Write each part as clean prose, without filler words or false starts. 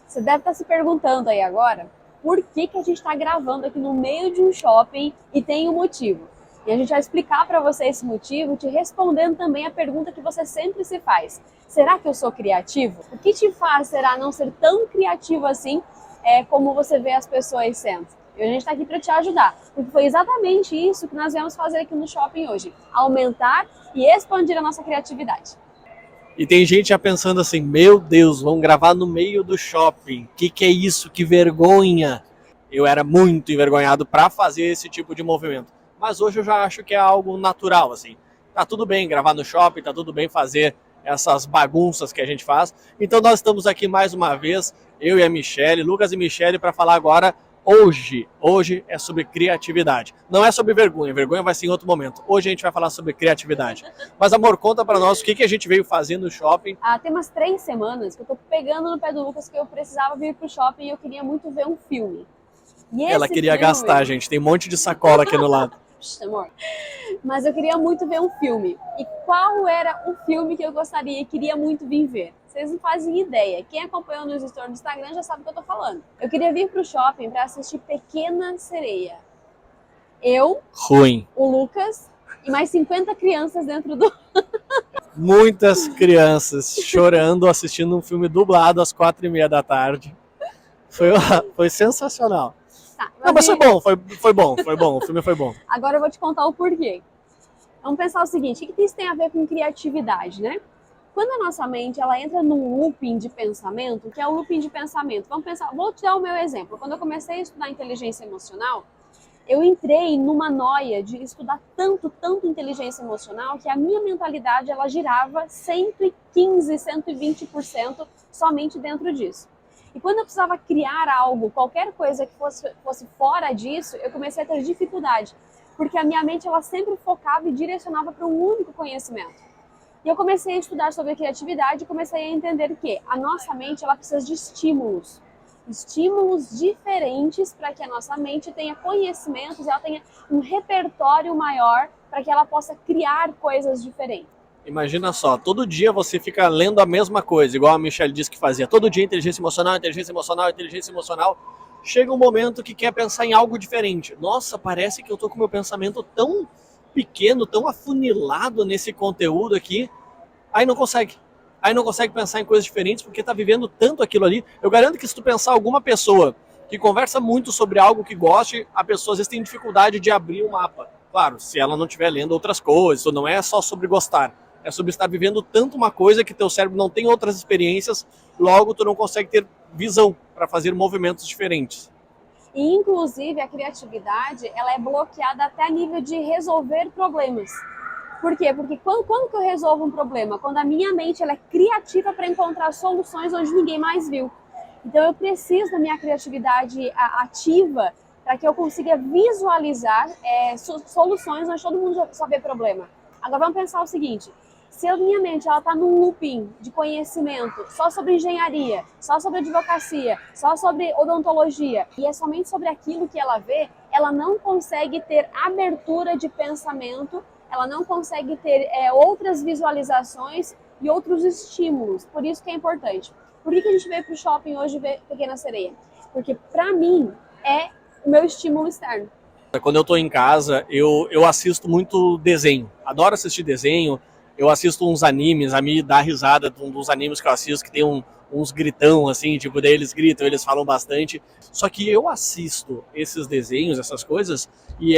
Você deve estar se perguntando aí agora por que a gente está gravando aqui no meio de um shopping e tem um motivo. E a gente vai explicar para você esse motivo, te respondendo também a pergunta que você sempre se faz. Será que eu sou criativo? O que te faz, será, não ser tão criativo assim como você vê as pessoas sendo? E a gente está aqui para te ajudar, porque foi exatamente isso que nós viemos fazer aqui no shopping hoje. Aumentar e expandir a nossa criatividade. E tem gente já pensando assim, meu Deus, vão gravar no meio do shopping. Que é isso? Que vergonha! Eu era muito envergonhado para fazer esse tipo de movimento. Mas hoje eu já acho que é algo natural, assim. Tá tudo bem gravar no shopping, tá tudo bem fazer essas bagunças que a gente faz. Então nós estamos aqui mais uma vez, eu e a Michelle, Lucas e Michelle, para falar agora Hoje é sobre criatividade. Não é sobre vergonha, vergonha vai ser em outro momento. Hoje a gente vai falar sobre criatividade. Mas amor, conta pra nós o que a gente veio fazer no shopping. Tem umas 3 semanas que eu tô pegando no pé do Lucas que eu precisava vir pro shopping e eu queria muito ver um filme. E Ela esse queria filme... gastar, gente. Tem um monte de sacola aqui no lado. Amor. Mas eu queria muito ver um filme. E qual era o filme que eu gostaria e queria muito vir ver? Vocês não fazem ideia. Quem acompanhou nos stories do Instagram já sabe o que eu tô falando. Eu queria vir pro shopping pra assistir Pequena Sereia. Eu, Ruim. o Lucas e mais 50 crianças dentro do... Muitas crianças chorando assistindo um filme dublado às 4h30 da tarde. Foi sensacional. Tá, não, mas foi bom, o filme foi bom. Agora eu vou te contar o porquê. Vamos pensar o seguinte, o que isso tem a ver com criatividade, né? Quando a nossa mente ela entra num looping de pensamento, que é o looping de pensamento, vamos pensar, vou te dar o meu exemplo. Quando eu comecei a estudar inteligência emocional, eu entrei numa noia de estudar tanto inteligência emocional que a minha mentalidade ela girava 115, 120% somente dentro disso. E quando eu precisava criar algo, qualquer coisa que fosse fora disso, eu comecei a ter dificuldade, porque a minha mente ela sempre focava e direcionava para um único conhecimento. E eu comecei a estudar sobre a criatividade e comecei a entender que a nossa mente ela precisa de estímulos diferentes para que a nossa mente tenha conhecimentos, ela tenha um repertório maior para que ela possa criar coisas diferentes. Imagina só, todo dia você fica lendo a mesma coisa, igual a Michelle disse que fazia. Todo dia inteligência emocional, inteligência emocional, inteligência emocional. Chega um momento que quer pensar em algo diferente. Nossa, parece que eu tô com meu pensamento tão pequeno, tão afunilado nesse conteúdo aqui. Aí não consegue pensar em coisas diferentes porque tá vivendo tanto aquilo ali. Eu garanto que se tu pensar alguma pessoa que conversa muito sobre algo que goste, a pessoa às vezes tem dificuldade de abrir o mapa. Claro, se ela não estiver lendo outras coisas, não é só sobre gostar. É sobre estar vivendo tanto uma coisa que teu cérebro não tem outras experiências, logo tu não consegue ter visão para fazer movimentos diferentes. E, inclusive, a criatividade ela é bloqueada até a nível de resolver problemas. Por quê? Porque quando que eu resolvo um problema? Quando a minha mente ela é criativa para encontrar soluções onde ninguém mais viu. Então eu preciso da minha criatividade ativa para que eu consiga visualizar soluções onde todo mundo só vê problema. Agora vamos pensar o seguinte, se a minha mente está num looping de conhecimento só sobre engenharia, só sobre advocacia, só sobre odontologia, e é somente sobre aquilo que ela vê, ela não consegue ter abertura de pensamento, ela não consegue ter outras visualizações e outros estímulos. Por isso que é importante. Por que a gente veio para o shopping hoje ver Pequena Sereia? Porque para mim é o meu estímulo externo. Quando eu estou em casa, eu assisto muito desenho. Adoro assistir desenho. Eu assisto uns animes, a me dá risada dos animes que eu assisto, que tem uns gritão, assim, tipo, daí eles gritam, eles falam bastante. Só que eu assisto esses desenhos, essas coisas, e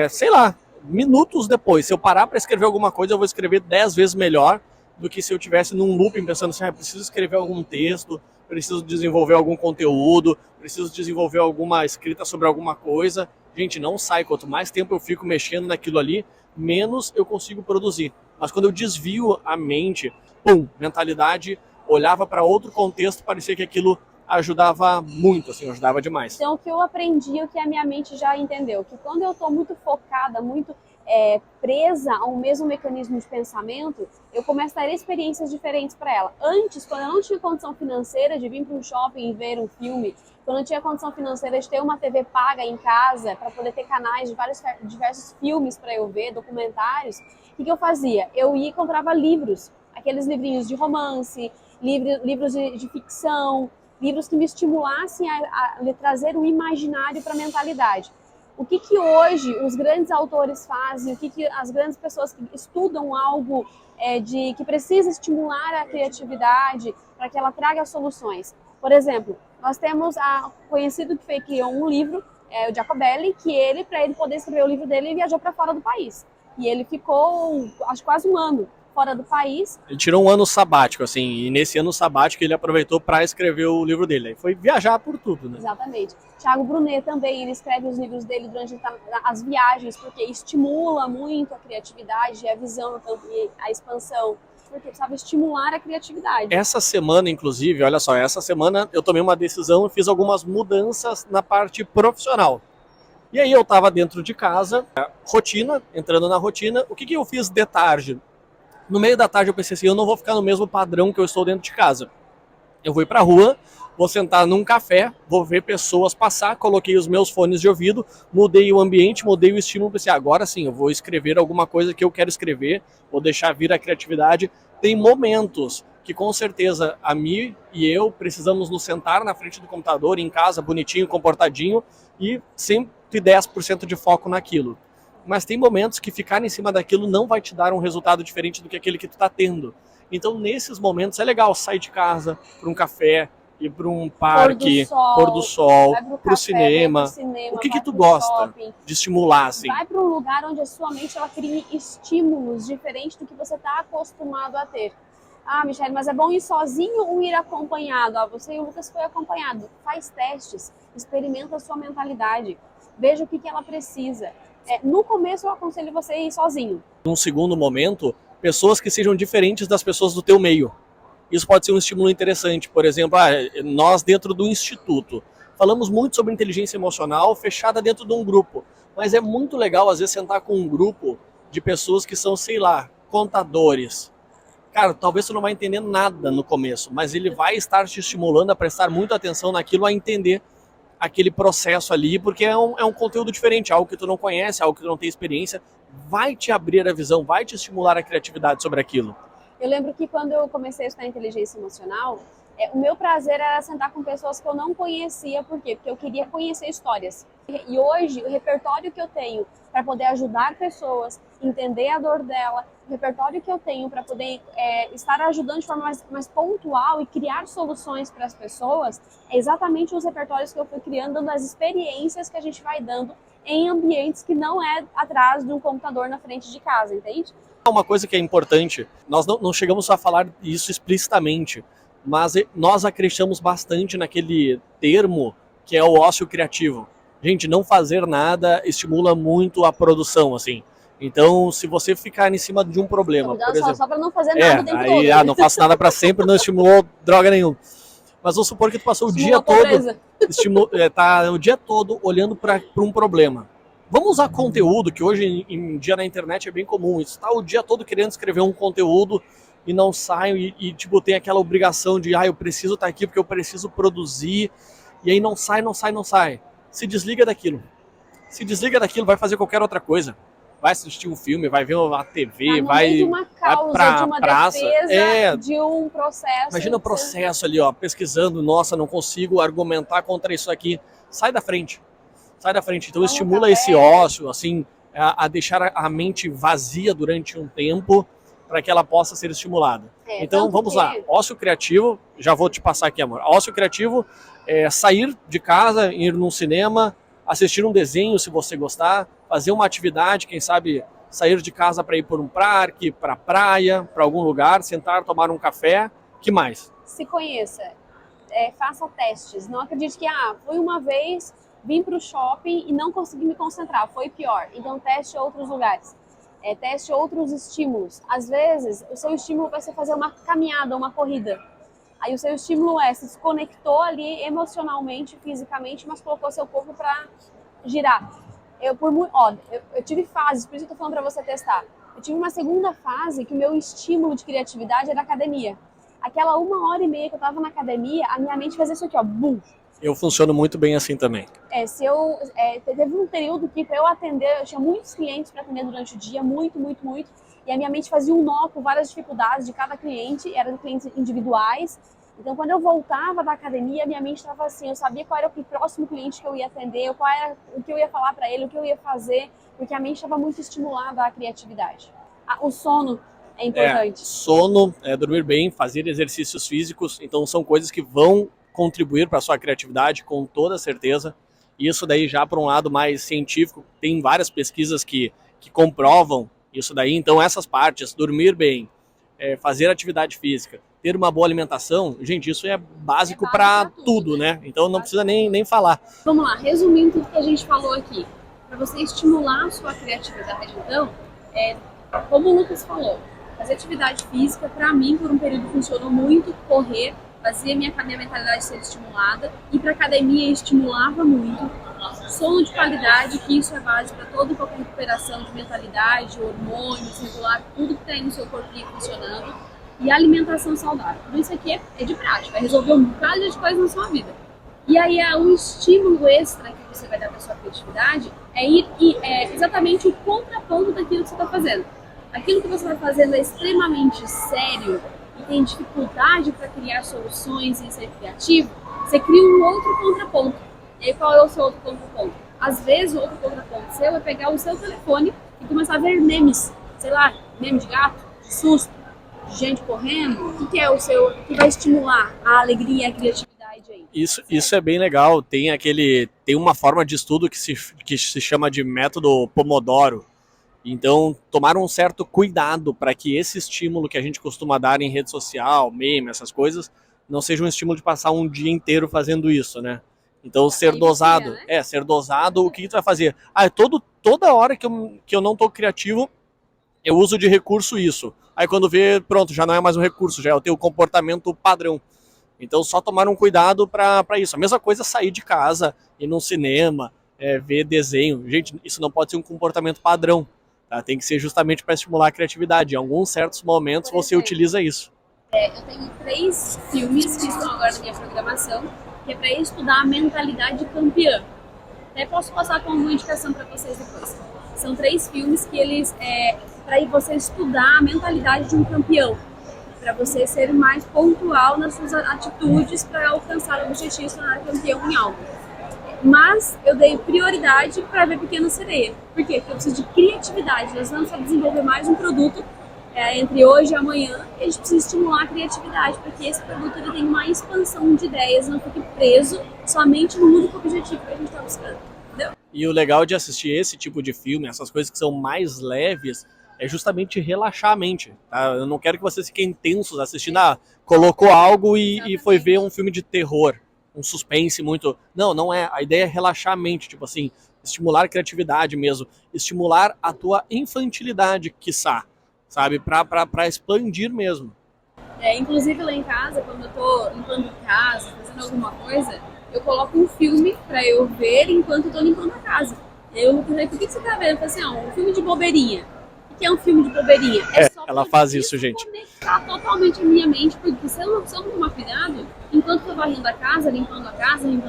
sei lá, minutos depois. Se eu parar para escrever alguma coisa, eu vou escrever 10 vezes melhor do que se eu tivesse num looping pensando assim, preciso escrever algum texto, preciso desenvolver algum conteúdo, preciso desenvolver alguma escrita sobre alguma coisa. Gente, não sai. Quanto mais tempo eu fico mexendo naquilo ali, menos eu consigo produzir. Mas quando eu desvio a mente, mentalidade, olhava para outro contexto, parecia que aquilo ajudava muito, assim, ajudava demais. Então, o que eu aprendi, o que a minha mente já entendeu, que quando eu estou muito focada, muito presa a um mesmo mecanismo de pensamento, eu começo a ter experiências diferentes para ela. Antes, quando eu não tinha condição financeira de vir para um shopping e ver um filme, quando eu não tinha condição financeira de ter uma TV paga em casa para poder ter canais de diversos filmes para eu ver, documentários, o que eu fazia? Eu ia e comprava livros, aqueles livrinhos de romance, livros de ficção, livros que me estimulassem a trazer o imaginário para a mentalidade. O que hoje os grandes autores fazem, o que as grandes pessoas que estudam algo que precisa estimular a criatividade para que ela traga soluções. Por exemplo, nós temos conhecido que criou um livro, o Jacobelli, que para ele poder escrever o livro dele, ele viajou para fora do país. E ele ficou, acho, quase um ano fora do país. Ele tirou um ano sabático, assim, e nesse ano sabático ele aproveitou para escrever o livro dele. Aí foi viajar por tudo, né? Exatamente. Tiago Brunet também, ele escreve os livros dele durante as viagens, porque estimula muito a criatividade, a visão e a expansão, porque precisava estimular a criatividade. Essa semana, inclusive, olha só, essa semana eu tomei uma decisão e fiz algumas mudanças na parte profissional. E aí eu estava dentro de casa, entrando na rotina, o que eu fiz de tarde? No meio da tarde eu pensei assim, eu não vou ficar no mesmo padrão que eu estou dentro de casa. Eu vou ir pra rua, vou sentar num café, vou ver pessoas passar, coloquei os meus fones de ouvido, mudei o ambiente, mudei o estímulo, pensei, agora sim, eu vou escrever alguma coisa que eu quero escrever, vou deixar vir a criatividade. Tem momentos que com certeza a Mi e eu precisamos nos sentar na frente do computador, em casa, bonitinho, comportadinho, e 110% de foco naquilo. Mas tem momentos que ficar em cima daquilo não vai te dar um resultado diferente do que aquele que tu está tendo. Então, nesses momentos, é legal sair de casa para um café, ir para um parque, pôr do sol, para o cinema. O que tu gosta shopping, de estimular, assim? Vai para um lugar onde a sua mente ela crie estímulos diferentes do que você está acostumado a ter. Ah, Michele, mas é bom ir sozinho ou ir acompanhado? Você e o Lucas foi acompanhado. Faz testes, experimenta a sua mentalidade, veja o que ela precisa. No começo eu aconselho você a ir sozinho. Num segundo momento, pessoas que sejam diferentes das pessoas do teu meio. Isso pode ser um estímulo interessante. Por exemplo, nós dentro do instituto falamos muito sobre inteligência emocional fechada dentro de um grupo. Mas é muito legal, às vezes, sentar com um grupo de pessoas que são, sei lá, contadores. Cara, talvez você não vai entender nada no começo, mas ele vai estar te estimulando a prestar muita atenção naquilo, a entender aquele processo ali, porque é um conteúdo diferente, algo que tu não conhece, algo que tu não tem experiência, vai te abrir a visão, vai te estimular a criatividade sobre aquilo. Eu lembro que quando eu comecei a estudar inteligência emocional, o meu prazer era sentar com pessoas que eu não conhecia. Por quê? Porque eu queria conhecer histórias. E hoje, o repertório que eu tenho para poder ajudar pessoas, entender a dor dela, o repertório que eu tenho para poder estar ajudando de forma mais pontual e criar soluções para as pessoas, é exatamente os repertórios que eu fui criando, dando as experiências que a gente vai dando em ambientes que não é atrás de um computador na frente de casa, entende? Uma coisa que é importante, nós não chegamos a falar isso explicitamente, mas nós acreditamos bastante naquele termo que é o ócio criativo. Gente, não fazer nada estimula muito a produção, assim. Então, se você ficar em cima de um problema, por exemplo, só para não fazer nada dentro do não faço nada para sempre, não estimulou droga nenhuma. Mas vamos supor que tu passou o dia todo, o dia todo olhando para um problema. Vamos usar conteúdo, que hoje em dia na internet é bem comum. Isso tá o dia todo querendo escrever um conteúdo e não sai tipo, tem aquela obrigação de eu preciso estar aqui porque eu preciso produzir, e aí não sai. Se desliga daquilo. Se desliga daquilo, vai fazer qualquer outra coisa. Vai assistir um filme, vai ver uma TV, vai de uma causa, vai pra de uma praça. defesa, de um processo. Imagina o processo ali, pesquisando, nossa, não consigo argumentar contra isso aqui. Sai da frente. Então estimula esse ócio, assim, a deixar a mente vazia durante um tempo para que ela possa ser estimulada. Então vamos lá, ócio criativo, já vou te passar aqui, amor. Ócio criativo é sair de casa, ir num cinema, assistir um desenho se você gostar, fazer uma atividade, quem sabe sair de casa para ir por um parque, para a praia, para algum lugar, sentar, tomar um café. Que mais? Se conheça, faça testes. Não acredite que fui uma vez, vim para o shopping e não consegui me concentrar, foi pior. Então teste outros lugares, teste outros estímulos. Às vezes o seu estímulo vai ser fazer uma caminhada, uma corrida. Aí o seu estímulo se desconectou ali emocionalmente, fisicamente, mas colocou seu corpo para girar. Eu tive fases, por isso que eu tô falando para você testar. Eu tive uma segunda fase que o meu estímulo de criatividade era a academia. Aquela 1h30 que eu tava na academia, a minha mente fazia isso aqui, bum. Eu funciono muito bem assim também. Teve um período que para eu atender, eu tinha muitos clientes para atender durante o dia, muito, e a minha mente fazia um nó com várias dificuldades de cada cliente, eram clientes individuais, Então, quando eu voltava da academia, minha mente estava assim, eu sabia qual era o próximo cliente que eu ia atender, qual era o que eu ia falar para ele, o que eu ia fazer, porque a mente estava muito estimulada à criatividade. O sono é importante. Sono, dormir bem, fazer exercícios físicos, então são coisas que vão contribuir para a sua criatividade, com toda certeza. Isso daí já para um lado mais científico, tem várias pesquisas que comprovam isso daí. Então essas partes, dormir bem, fazer atividade física, ter uma boa alimentação, gente, isso é básico para tudo, né? Então não precisa nem falar. Vamos lá, resumindo tudo que a gente falou aqui. Para você estimular a sua criatividade, então, como o Lucas falou, fazer atividade física, para mim, por um período funcionou muito, correr, fazia minha mentalidade ser estimulada, ir para academia estimulava muito, sono de qualidade, que isso é básico para toda e qualquer recuperação de mentalidade, hormônios, regular, tudo que tem no seu corpo funcionando, e alimentação saudável. Tudo isso aqui é de prática, vai resolver um bocado de coisas na sua vida. E aí um estímulo extra que você vai dar para a sua criatividade é exatamente o contraponto daquilo que você está fazendo. Aquilo que você está fazendo é extremamente sério e tem dificuldade para criar soluções e ser criativo, você cria um outro contraponto. E aí qual é o seu outro contraponto? Às vezes o outro contraponto seu é pegar o seu telefone e começar a ver memes, sei lá, meme de gato, de susto, de gente correndo. O que é o seu que vai estimular a alegria e a criatividade aí? Isso é bem legal. Tem uma forma de estudo que se chama de método Pomodoro. Então, tomar um certo cuidado para que esse estímulo que a gente costuma dar em rede social, meme, essas coisas, não seja um estímulo de passar um dia inteiro fazendo isso, né? Então, ser dosado. Ser dosado, o que tu vai fazer? Toda hora que eu não tô criativo, eu uso de recurso isso. Aí quando vê, pronto, já não é mais um recurso, já é o teu comportamento padrão. Então, só tomar um cuidado para isso. A mesma coisa sair de casa, ir num cinema, ver desenho. Gente, isso não pode ser um comportamento padrão. Tá? Tem que ser justamente para estimular a criatividade. Em alguns certos momentos você utiliza isso. Eu tenho 3 filmes que estão agora na minha programação, que é para estudar a mentalidade campeã. Até posso passar com uma indicação para vocês depois. São 3 filmes que eles para você estudar a mentalidade de um campeão, para você ser mais pontual nas suas atitudes para alcançar o objetivo de se tornar campeão em algo. Mas eu dei prioridade para ver Pequena Sereia. Por quê? Porque eu preciso de criatividade. Nós vamos só desenvolver mais um produto entre hoje e amanhã. E a gente precisa estimular a criatividade para que esse produto ele tenha uma expansão de ideias, não fique preso somente no único objetivo que a gente está buscando. Entendeu? E o legal de assistir esse tipo de filme, essas coisas que são mais leves, é justamente relaxar a mente. Tá? Eu não quero que vocês fiquem tensos assistindo. Colocou algo e foi ver um filme de terror. Um suspense muito... Não é. A ideia é relaxar a mente, tipo assim, estimular a criatividade mesmo, estimular a tua infantilidade, quiçá, sabe? Pra expandir mesmo. Inclusive lá em casa, quando eu tô limpando casa, fazendo alguma coisa, eu coloco um filme pra eu ver enquanto eu tô limpando a casa. Eu falei, por que você tá vendo? Eu falei assim, um filme de bobeirinha. O que é um filme de bobeirinha? Só ela faz isso, gente. Conectar totalmente a minha mente, porque se eu não tomar cuidado, enquanto eu tô varrendo a casa, limpando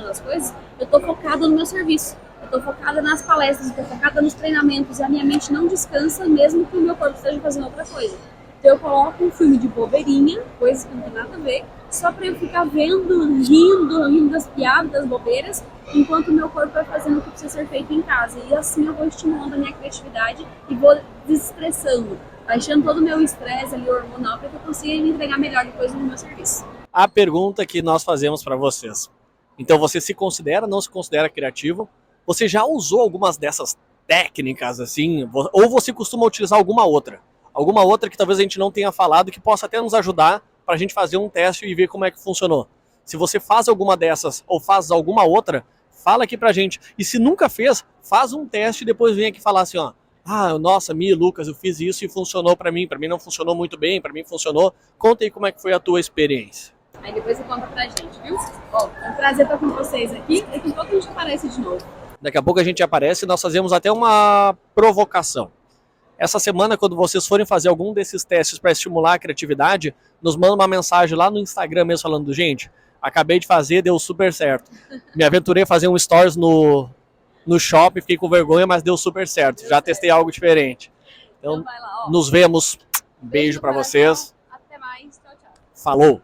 as coisas, eu tô focada no meu serviço. Eu tô focada nas palestras, eu tô focada nos treinamentos, e a minha mente não descansa, mesmo que o meu corpo esteja fazendo outra coisa. Então eu coloco um filme de bobeirinha, coisas que não tem nada a ver, só pra eu ficar vendo, rindo das piadas, das bobeiras, enquanto o meu corpo vai fazendo o que precisa ser feito em casa. E assim eu vou estimulando a minha criatividade e vou desestressando, baixando todo o meu estresse ali hormonal para que eu consiga me entregar melhor depois no meu serviço. A pergunta que nós fazemos para vocês. Então você se considera, não se considera criativo? Você já usou algumas dessas técnicas assim? Ou você costuma utilizar alguma outra? Alguma outra que talvez a gente não tenha falado, que possa até nos ajudar para a gente fazer um teste e ver como é que funcionou. Se você faz alguma dessas ou faz alguma outra, fala aqui pra gente. E se nunca fez, faz um teste e depois vem aqui falar assim, nossa, Mi, Lucas, eu fiz isso e funcionou pra mim não funcionou muito bem, pra mim funcionou. Conta aí como é que foi a tua experiência. Aí depois você conta pra gente, viu? É um prazer estar com vocês aqui. Daqui a pouco a gente aparece de novo. Daqui a pouco a gente aparece e nós fazemos até uma provocação. Essa semana, quando vocês forem fazer algum desses testes para estimular a criatividade, nos manda uma mensagem lá no Instagram mesmo falando, gente, acabei de fazer, deu super certo. Me aventurei a fazer um stories no shopping, fiquei com vergonha, mas deu super certo. Já testei algo diferente. Então vai lá, nos vemos. Beijo para vocês. Até mais. Tchau, tchau. Falou.